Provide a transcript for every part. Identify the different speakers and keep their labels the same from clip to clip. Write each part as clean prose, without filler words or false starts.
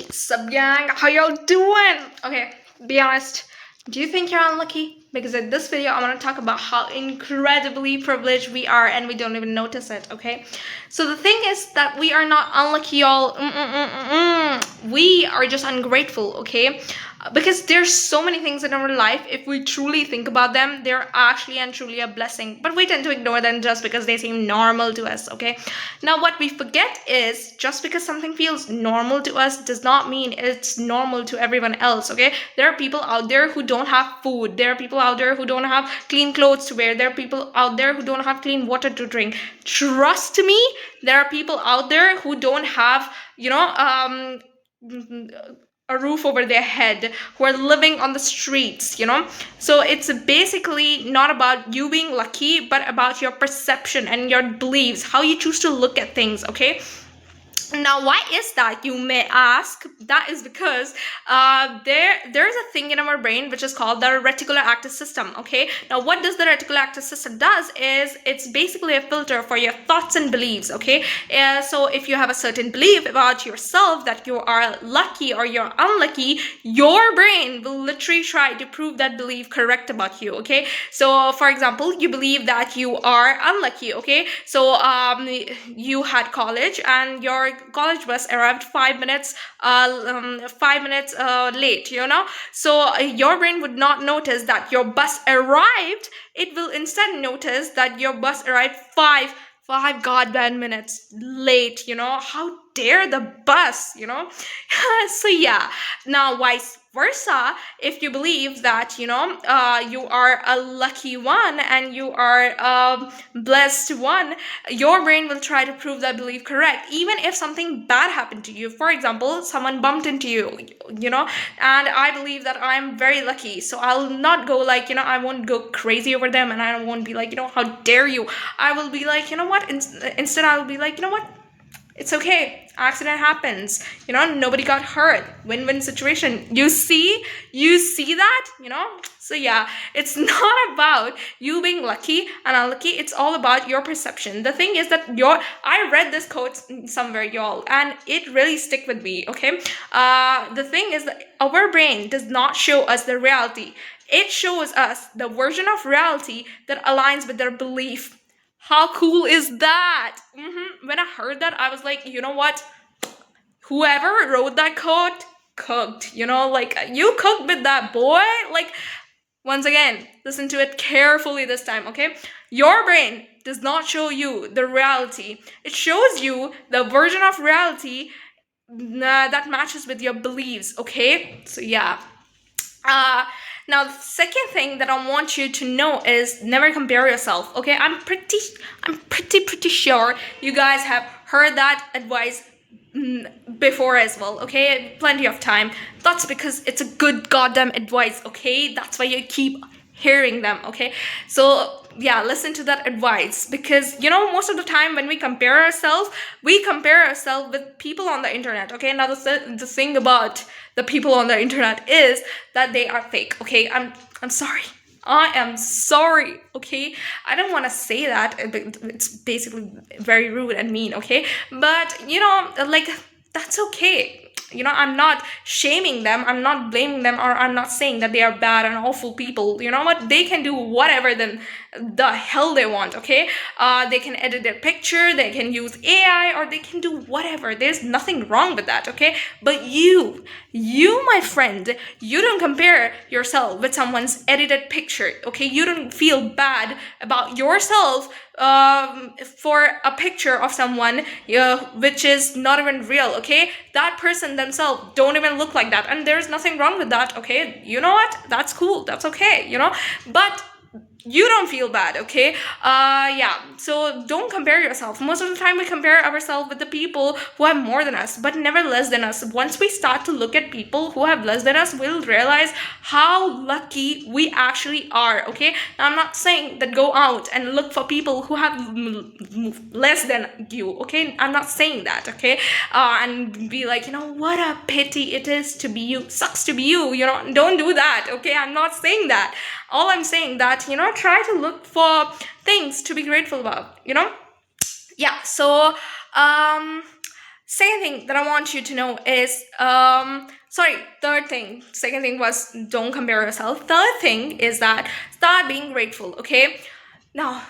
Speaker 1: Sup gang, how y'all doing? Okay, be honest. Do you think you're unlucky? Because in this video, I want to talk about how incredibly privileged we are and we don't even notice it, okay? So the thing is that we are not unlucky, y'all. We are just ungrateful, okay? Because there's so many things in our life, if we truly think about them, they're actually and truly a blessing. But we tend to ignore them just because they seem normal to us, okay? Now, what we forget is just because something feels normal to us does not mean it's normal to everyone else, okay? There are people out there who don't have food. There are people out there who don't have clean clothes to wear. There are people out there who don't have clean water to drink. Trust me, there are people out there who don't have, a roof over their head, who are living on the streets, so it's basically not about you being lucky, but about your perception and your beliefs, how you choose to look at things, okay? Now, why is that, you may ask? That is because there's a thing in our brain which is called the reticular active system, okay? Now, what does the reticular active system does is it's basically a filter for your thoughts and beliefs, okay? So if you have a certain belief about yourself that you are lucky or you're unlucky, your brain will literally try to prove that belief correct about you, okay? So, for example, you believe that you are unlucky, okay? So you had college and your college bus arrived 5 minutes late, so your brain would not notice that your bus arrived. It will instead notice that your bus arrived five goddamn minutes late. How dare the bus, so yeah. Now, vice versa, if you believe that you are a lucky one and you are a blessed one, your brain will try to prove that belief correct, even if something bad happened to you. For example, someone bumped into you, and I believe that I'm very lucky, so I'll not go like, I won't go crazy over them, and I won't be like, how dare you. I will be like, what, instead I'll be like, what, it's okay, accident happens, nobody got hurt, win-win situation. You see that, so yeah, it's not about you being lucky and unlucky. It's all about your perception. The thing is that I read this quote somewhere, y'all, and it really stick with me, okay? The thing is that our brain does not show us the reality. It shows us the version of reality that aligns with their belief. How cool is that? When I heard that, I was like, you know what? Whoever wrote that quote cooked, like, you cooked with that, boy. Like, once again, listen to it carefully this time, okay? Your brain does not show you the reality. It shows you the version of reality that matches with your beliefs, okay? So yeah. Now, the second thing that I want you to know is never compare yourself, okay? I'm pretty sure you guys have heard that advice before as well, okay? Plenty of time. That's because it's a good goddamn advice, okay? That's why you keep hearing them, okay? So yeah, listen to that advice, because most of the time when we compare ourselves with people on the internet, okay? Now the thing about the people on the internet is that they are fake, okay? I'm sorry. I am sorry, okay? I don't want to say that. It's basically very rude and mean, okay? But, like, that's okay. I'm not shaming them. I'm not blaming them, or I'm not saying that they are bad and awful people. You know what? They can do whatever the hell they want, okay? They can edit their picture, they can use AI, or they can do whatever. There's nothing wrong with that, okay? But you, my friend, you don't compare yourself with someone's edited picture, okay? You don't feel bad about yourself for a picture of someone which is not even real, okay? That person themselves don't even look like that, and there's nothing wrong with that, okay? You know what? That's cool. That's okay, but you don't feel bad, okay? Yeah, so don't compare yourself. Most of the time we compare ourselves with the people who have more than us, but never less than us. Once we start to look at people who have less than us, we'll realize how lucky we actually are, okay? Now, I'm not saying that go out and look for people who have less than you, okay? I'm not saying that, okay? And be like, what a pity it is to be you. Sucks to be you, don't do that, okay? I'm not saying that. All I'm saying that, try to look for things to be grateful about, yeah. So Second thing that I want you to know is, sorry, third thing. Second thing was don't compare yourself. Third thing is that start being grateful, okay? Now,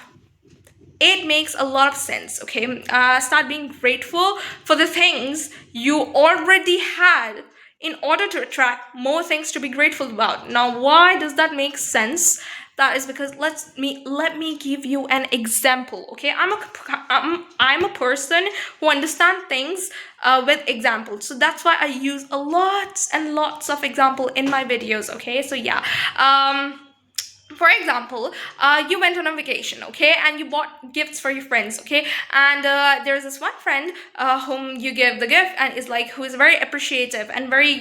Speaker 1: it makes a lot of sense, okay? Start being grateful for the things you already had in order to attract more things to be grateful about. Now, why does that make sense? That is because let me give you an example, okay? I'm a person who understand things with examples, so that's why I use a lot and lots of example in my videos, okay? So yeah, for example, you went on a vacation, okay, and you bought gifts for your friends, okay, and there's this one friend whom you give the gift and is like, who is very appreciative and very,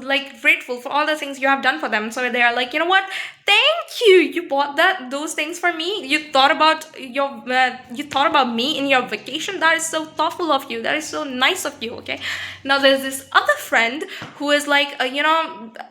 Speaker 1: like grateful for all the things you have done for them. So they are like, you know what, thank you, you bought those things for me, you thought about you thought about me in your vacation. That is so thoughtful of you, that is so nice of you, okay. Now there's this other friend who is like,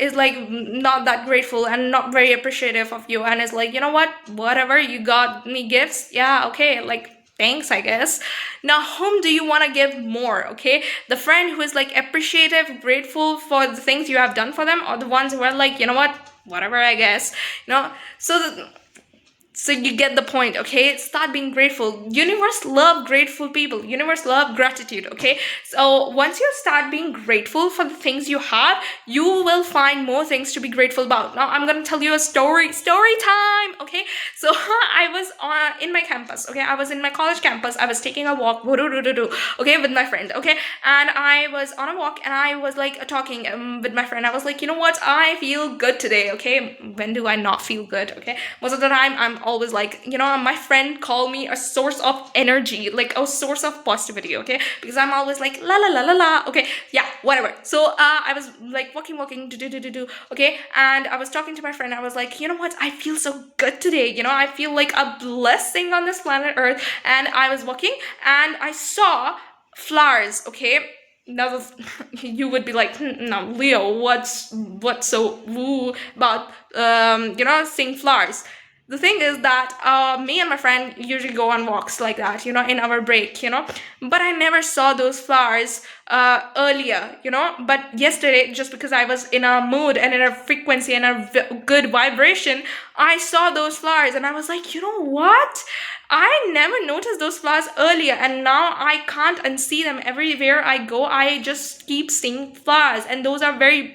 Speaker 1: is like not that grateful and not very appreciative of you, and is like, you know what, whatever, you got me gifts, yeah, okay, like thanks, I guess. Now, whom do you want to give more, okay? The friend who is like appreciative, grateful for the things you have done for them, or the ones who are like, you know what, whatever, I guess, so you get the point, okay? Start being grateful. Universe love grateful people. Universe love gratitude, okay? So once you start being grateful for the things you have, you will find more things to be grateful about. Now I'm gonna tell you a story time, okay? So I was in my campus, okay? I was in my college campus. I was taking a walk, okay, with my friend, okay? And I was on a walk and I was like talking with my friend. I was like, you know what? I feel good today, okay? When do I not feel good, okay? Most of the time I'm always like, my friend call me a source of energy, like a source of positivity, okay? Because I'm always like la la la la la, okay? Yeah, whatever. So I was like walking, okay? And I was talking to my friend. I was like, you know what? I feel so good today. I feel like a blessing on this planet Earth. And I was walking and I saw flowers, okay? Now you would be like, now Leo, what's so woo about seeing flowers? The thing is that me and my friend usually go on walks like that, in our break, but I never saw those flowers earlier, but yesterday, just because I was in a mood and in a frequency and a good vibration, I saw those flowers and I was like, you know what, I never noticed those flowers earlier, and now I can't unsee them. Everywhere I go, I just keep seeing flowers, and those are very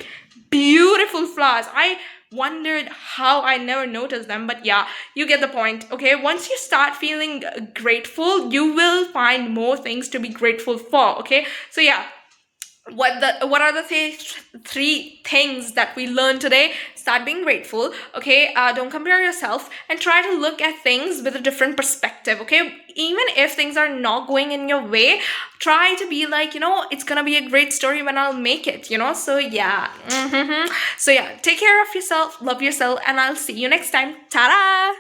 Speaker 1: beautiful flowers. I wondered how I never noticed them, but yeah, you get the point, okay? Once you start feeling grateful, you will find more things to be grateful for, okay? So yeah, what are the three things that we learned today? Start being grateful, okay? Don't compare yourself, and try to look at things with a different perspective, okay? Even if things are not going in your way, try to be like, it's gonna be a great story when I'll make it, so yeah. So yeah, take care of yourself, love yourself, and I'll see you next time. Ta-da!